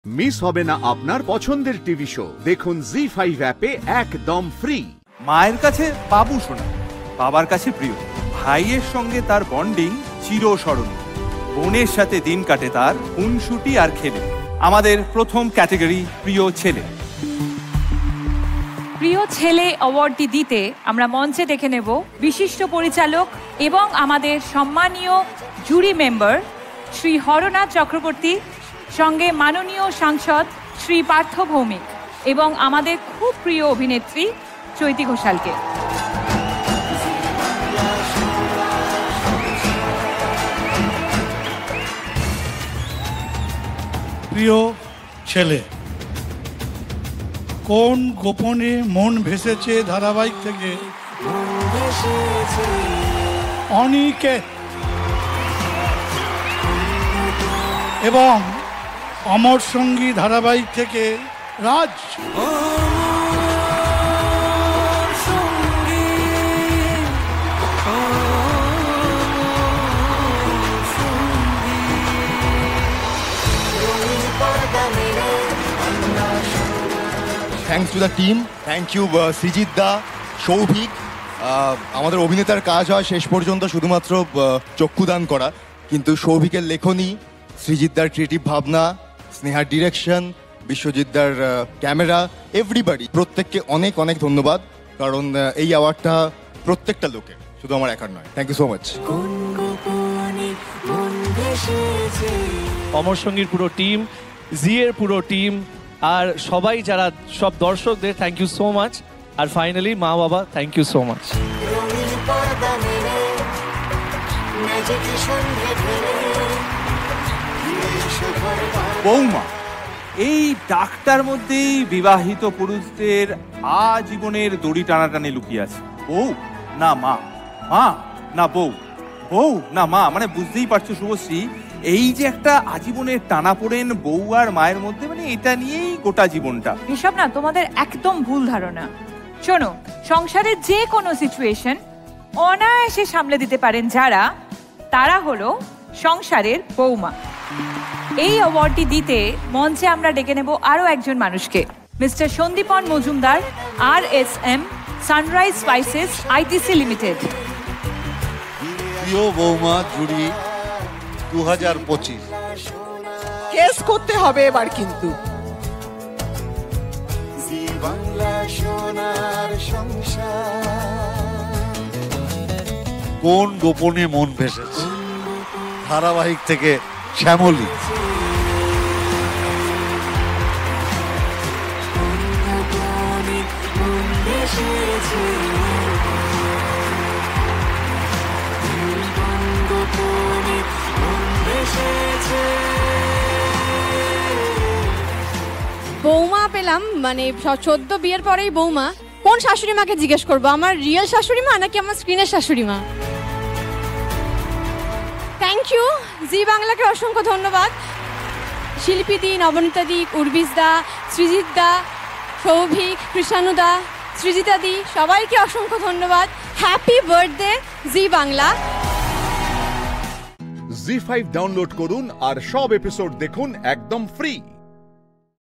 Miss হবে না আপনার পছন্দের টিভি শো। দেখুন জি5 অ্যাপে একদম ফ্রি। মায়ের কাছে বাবু শোনা, বাবার কাছে প্রিয়, ভাইয়ের সঙ্গে তার বন্ডিং চিরস্মরণীয়, বোনের সাথে দিন কাটে তার খুনসুটি আর খেলে। আমাদের প্রথম ক্যাটাগরি প্রিয় ছেলে। প্রিয় ছেলে অ্যাওয়ার্ডটি দিতে আমরা মঞ্চে ডেকে নেব বিশিষ্ট পরিচালক এবং আমাদের সম্মানীয় জুরি মেম্বার শ্রী হরনাথ চক্রবর্তী, সঙ্গে মাননীয় সাংসদ শ্রী পার্থ ভৌমিক এবং আমাদের খুব প্রিয় অভিনেত্রী চৈতি ঘোষালকে। প্রিয় ছেলে, কোন গোপনে মন ভেসেছে ধারাবাহিক থেকে অনিকেত এবং অমর সঙ্গী ধারাবাহিক থেকে Raj. Thanks to the team, thank you Srijit da, Souvik. আমাদের অভিনেতার কাজ হয় শেষ পর্যন্ত শুধুমাত্র চক্ষুদান করা, কিন্তু সৌভিকের লেখনী, সৃজিতদার ক্রিয়েটিভ ভাবনা, স্নেহার ডিরেকশন, বিশ্বজিৎদার ক্যামেরা, এভরিবাডি, প্রত্যেককে অনেক অনেক ধন্যবাদ। কারণ এই অ্যাওয়ার্ডটা প্রত্যেকটা লোকের, শুধু আমার একার নয়। Thank you so much. Amar সঙ্গীর পুরো টিম, জি এর পুরো টিম, আর সবাই যারা সব দর্শকদের থ্যাংক ইউ সো মাচ। আর ফাইনালি মা বাবা, থ্যাংক ইউ সো মাচ। বৌমা, এই ডাকটার মধ্যেই বিবাহিত পুরুষদের আজীবনের দড়ি টানাটানি লুকিয়ে আছে। বউ না মা, মা না বউ, বউ না মা, মানে বুঝতেই পারছো শুভশ্রী, এই যে একটা আজীবনের টানাপোড়েন বউ আর মায়ের মধ্যে, মানে এটা নিয়েই গোটা জীবনটা। এসব না তোমাদের একদম ভুল ধারণা। শোনো, সংসারের যে কোনো সিচুয়েশন অনায়াসে সামলে দিতে পারেন যারা, তারা হলো সংসারের বৌমা। এই অ্যাওয়ার্ডটি দিতে মঞ্চে আমরা ডেকে নেব আরো একজন মানুষকে, mister Sandipan Majumdar, RSM sunrise spices ITC limited. প্রিয় বৌমা জুরি 2025 কেস করতে হবে এবার কিন্তু। কোন গোপনে মন ভেসেছে ধারাবাহিক থেকে শ্যামলী। বৌমা পেলাম, মানে 14 বিয়ের পরেই বৌমা। কোন শাশুড়ি মাকে জিজ্ঞেস করবো, আমার রিয়েল শাশুড়ি মা নাকি আমার স্ক্রিনের শাশুড়ি মা? থ্যাংক ইউ, জি বাংলাকে অসংখ্য ধন্যবাদ। শিল্পী দি, নবনীতা দি, উর্বিশ দা, সৃজিত দা, সৌভিক, কৃষাণু দা, সৃজিতা দি, সবাইকে অসংখ্য ধন্যবাদ। হ্যাপি বার্থডে জি বাংলা। জি5 ডাউনলোড করুন আর সব এপিসোড দেখুন একদম ফ্রি।